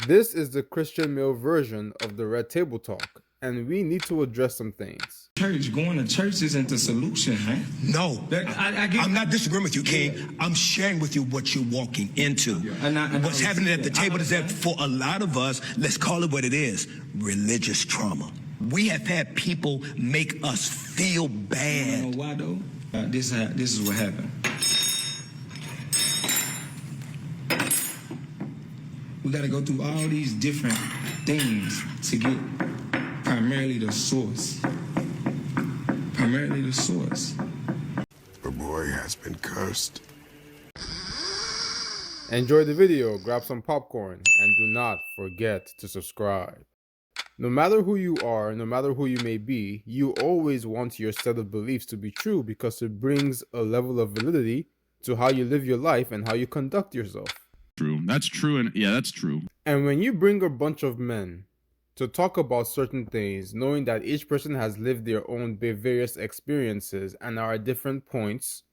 This is the Christian male version of the Red Table Talk, and we need to address some things. Going to church isn't the solution, man. No, I'm not disagreeing with you, King. Yeah. I'm sharing with you what you're walking into. Yeah. What's happening at the table is that for a lot of us, let's call it what it is, religious trauma. We have had people make us feel bad. You know why, though? This is what happened. We got to go through all these different things to get primarily the source. Primarily the source. The boy has been cursed. Enjoy the video, grab some popcorn, and do not forget to subscribe. No matter who you are, no matter who you may be, you always want your set of beliefs to be true because it brings a level of validity to how you live your life and how you conduct yourself. True. That's true. And yeah, that's true. And when you bring a bunch of men to talk about certain things, knowing that each person has lived their own various experiences and are at different points,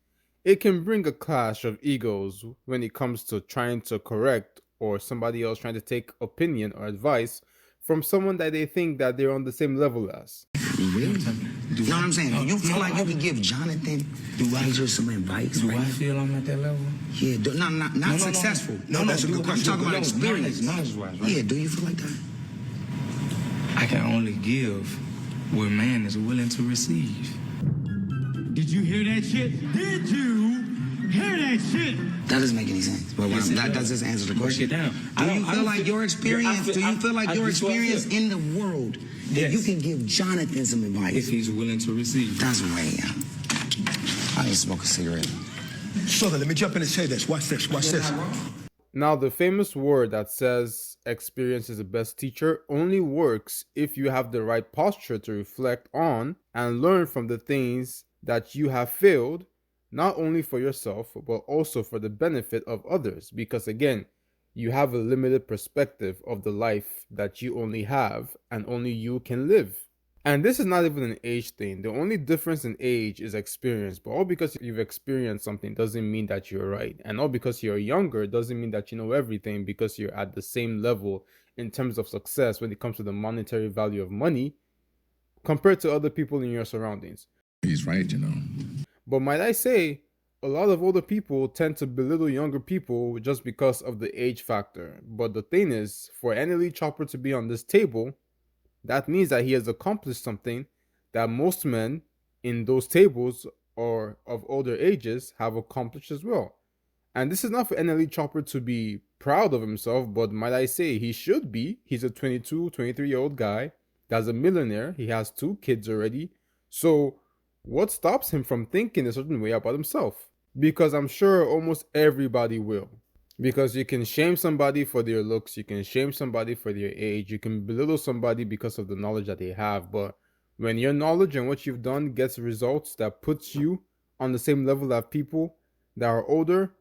it can bring a clash of egos when it comes to trying to correct or somebody else trying to take opinion or advice from someone that they think that they're on the same level as. Really? You know what I'm saying? Do you feel like you can give Jonathan Major some advice? Do I feel I'm at that level? Yeah, not successful. No, that's a good question. I'm talking about experience. Knowledge-wise, right? Yeah, do you feel like that? I can only give what man is willing to receive. Did you hear that shit? Did you hear that shit? That doesn't make any sense. But that does just answer the question. Break it down. Do you feel like your experience? Do you feel like your experience in the world that you can give Jonathan some advice if he's willing to receive? That's right. I need to smoke a cigarette. So let me jump in and say this. Watch this. Watch this. Now, the famous word that says experience is the best teacher only works if you have the right posture to reflect on and learn from the things that you have failed, not only for yourself, but also for the benefit of others. Because again, you have a limited perspective of the life that you only have and only you can live. And this is not even an age thing. The only difference in age is experience. But all because you've experienced something doesn't mean that you're right. And all because you're younger doesn't mean that you know everything, because you're at the same level in terms of success when it comes to the monetary value of money compared to other people in your surroundings. He's right, you know. But might I say, a lot of older people tend to belittle younger people just because of the age factor. But the thing is, for NLE Choppa to be on this table, that means that he has accomplished something that most men in those tables or of older ages have accomplished as well. And this is not for NLE Choppa to be proud of himself, but might I say he should be. He's a 22, 23-year-old guy that's a millionaire. He has 2 kids already. So what stops him from thinking a certain way about himself? Because I'm sure almost everybody will. Because you can shame somebody for their looks, you can shame somebody for their age, you can belittle somebody because of the knowledge that they have. But when your knowledge and what you've done gets results that puts you on the same level as people that are older,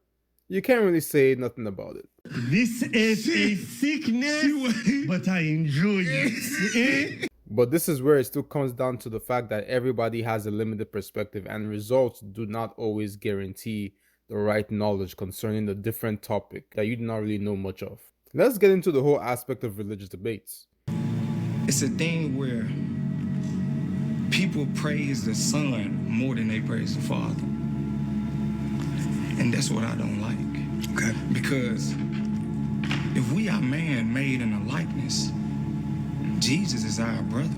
you can't really say nothing about it. This is a sickness, but I enjoy it. But this is where it still comes down to the fact that everybody has a limited perspective and results do not always guarantee the right knowledge concerning the different topic that you do not really know much of. Let's get into the whole aspect of religious debates. It's a thing where people praise the Son more than they praise the Father. And that's what I don't like. Okay. Because if we are man made in a likeness, Jesus is our brother.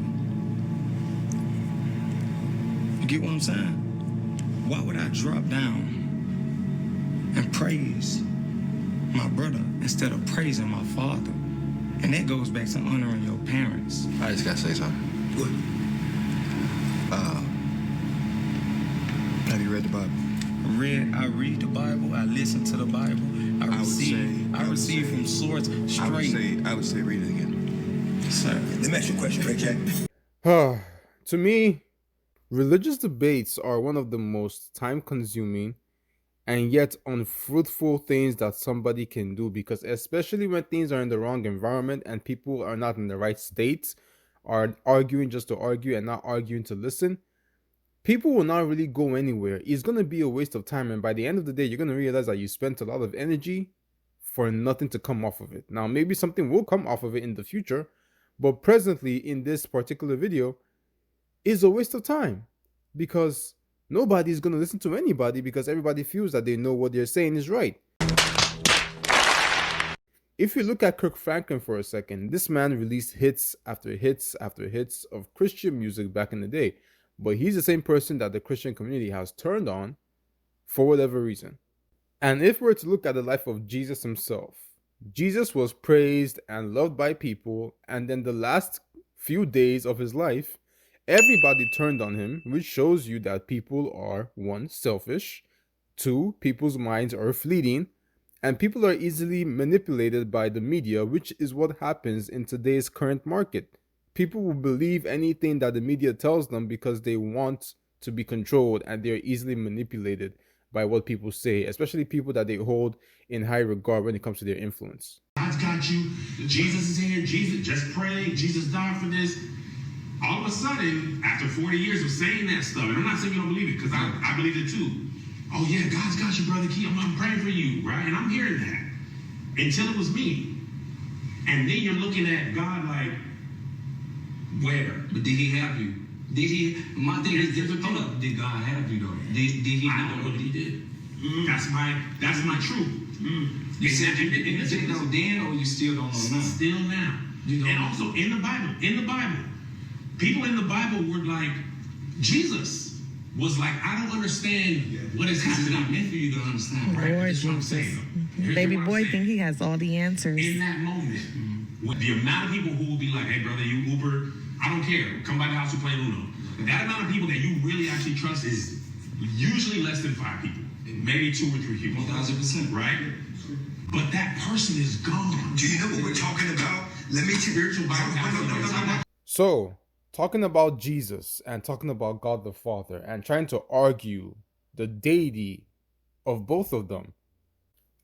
You get what I'm saying? Why would I drop down and praise my brother instead of praising my father? And that goes back to honoring your parents. I just gotta say something. Good. Have you read the Bible? I read the Bible. I listen to the Bible. I receive from source straight. I would say read it again. Sir. Let me ask you a question, Ray Jack. To me, religious debates are one of the most time-consuming and yet unfruitful things that somebody can do, because especially when things are in the wrong environment and people are not in the right state, are arguing just to argue and not arguing to listen, people will not really go anywhere. It's going to be a waste of time, and by the end of the day, you're going to realize that you spent a lot of energy for nothing to come off of it. Now, maybe something will come off of it in the future, but presently in this particular video is a waste of time because nobody's going to listen to anybody because everybody feels that they know what they're saying is right. If you look at Kirk Franklin for a second, this man released hits after hits after hits of Christian music back in the day, but he's the same person that the Christian community has turned on for whatever reason. And if we're to look at the life of Jesus himself, Jesus was praised and loved by people, and then the last few days of his life, everybody turned on him, which shows you that people are, 1, selfish, 2, people's minds are fleeting, and people are easily manipulated by the media, which is what happens in today's current market. People will believe anything that the media tells them because they want to be controlled, and they're easily manipulated by what people say, especially people that they hold in high regard when it comes to their influence. God's got you. Jesus is here. Jesus, just pray. Jesus died for this. All of a sudden, after 40 years of saying that stuff, and I'm not saying you don't believe it, because I believe it too. Oh yeah, God's got you, brother Key. I'm praying for you, right? And I'm hearing that until it was me. And then you're looking at God like, where? But did he have you? Did he? My thing is, hold up. Did God have you though? Did he I not? know what he did. That's my truth. You said you didn't know then, or you still don't know now? Still now. And also in the Bible, people in the Bible were like, Jesus was like, I don't understand what is This is happening. not meant for you to understand, right? Lord That's what I'm Jesus. saying. Here's Baby what I'm boy saying. think he has all the answers. In that moment, with the amount of people who will be like, hey brother, you Uber, I don't care, come by the house, we're playing Uno. That amount of people that you really actually trust is usually less than 5 people, maybe 2 or 3 people. 1000%. Right? But that person is gone. Do you know what we're talking about? Let me Spiritual Bible. So, talking about Jesus and talking about God the Father and trying to argue the deity of both of them,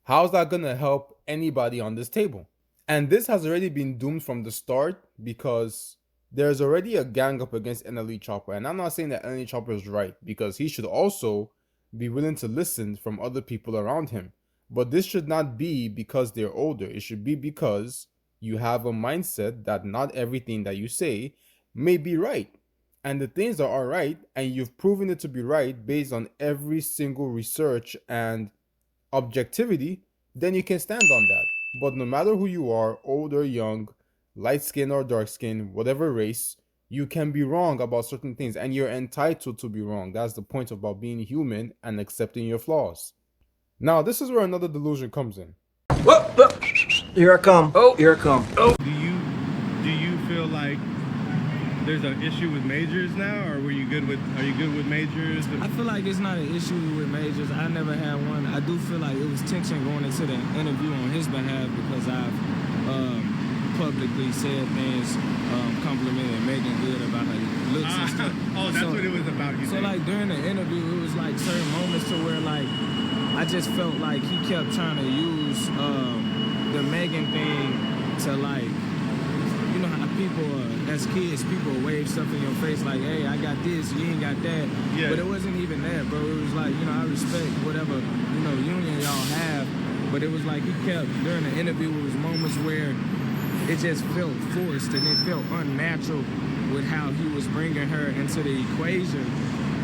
how's that going to help anybody on this table? And this has already been doomed from the start because there's already a gang up against NLE Choppa. And I'm not saying that NLE Choppa is right, because he should also be willing to listen from other people around him. But this should not be because they're older. It should be because you have a mindset that not everything that you say may be right. And the things that are right, and you've proven it to be right based on every single research and objectivity, then you can stand on that. But no matter who you are, old or young, light skin or dark skin, whatever race, you can be wrong about certain things, and you're entitled to be wrong. That's the point about being human and accepting your flaws. Now, this is where another delusion comes in. Here I come. Oh, here I come. Oh. Do you feel like there's an issue with majors now, or are you good with majors? I feel like it's not an issue with majors. I never had one. I do feel like it was tension going into the interview on his behalf because I've publicly said things complimenting Megan Good about her looks and stuff. Oh, that's what it was about. So like during the interview, it was like certain moments to where like I just felt like he kept trying to use the Megan thing to like, you know how people as kids, people wave stuff in your face like, hey, I got this, you ain't got that. Yeah. But it wasn't even that, bro. It was like, you know, I respect whatever, you know, union y'all have. But it was like he kept, during the interview, it was moments where it just felt forced and it felt unnatural with how he was bringing her into the equation.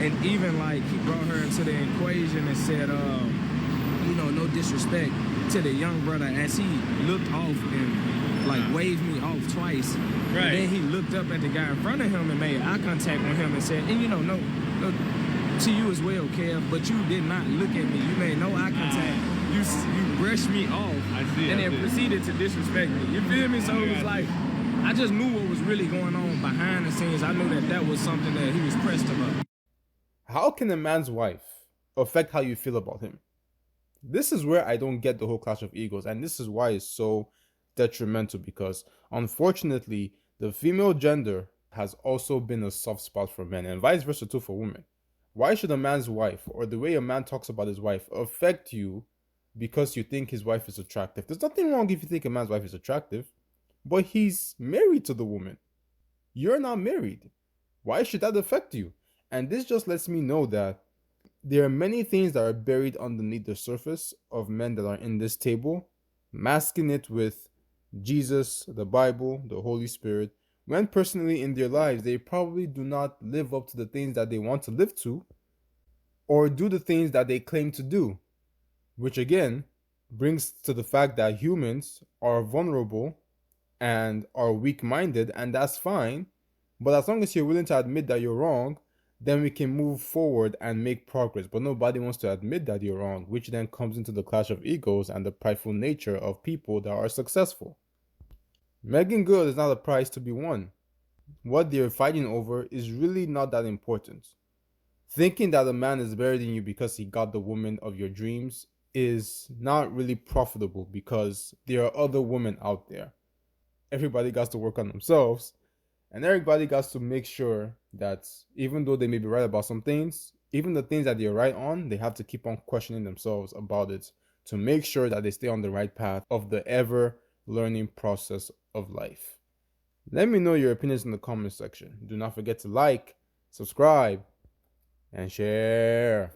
And even like he brought her into the equation and said, you know, no disrespect to the young brother, as he looked off and like waved me off twice. Right. And then he looked up at the guy in front of him and made eye contact with him and said, and you know, no to you as well, Kev, but you did not look at me. You made no eye contact. You brushed me off. I see. And then proceeded to disrespect me. You feel me? So it was like, I just knew what was really going on behind the scenes. I knew that that was something that he was pressed about. How can a man's wife affect how you feel about him? This is where I don't get the whole clash of egos, and this is why it's so detrimental, because unfortunately the female gender has also been a soft spot for men, and vice versa too for women. Why should a man's wife, or the way a man talks about his wife, affect you because you think his wife is attractive? There's nothing wrong if you think a man's wife is attractive, but he's married to the woman. You're not married. Why should that affect you? And this just lets me know that there are many things that are buried underneath the surface of men that are in this table masking it with Jesus, the Bible, the Holy Spirit, when personally in their lives they probably do not live up to the things that they want to live to, or do the things that they claim to do, which again brings to the fact that humans are vulnerable and are weak-minded, and that's fine. But as long as you're willing to admit that you're wrong, then we can move forward and make progress. But nobody wants to admit that you're wrong, which then comes into the clash of egos and the prideful nature of people that are successful. Making good is not a prize to be won. What they're fighting over is really not that important. Thinking that a man is better than you because he got the woman of your dreams is not really profitable, because there are other women out there. Everybody got to work on themselves, and everybody got to make sure that even though they may be right about some things, even the things that they're right on, they have to keep on questioning themselves about it to make sure that they stay on the right path of the ever learning process of life. Let me know your opinions in the comment section. Do not forget to like, subscribe, and share.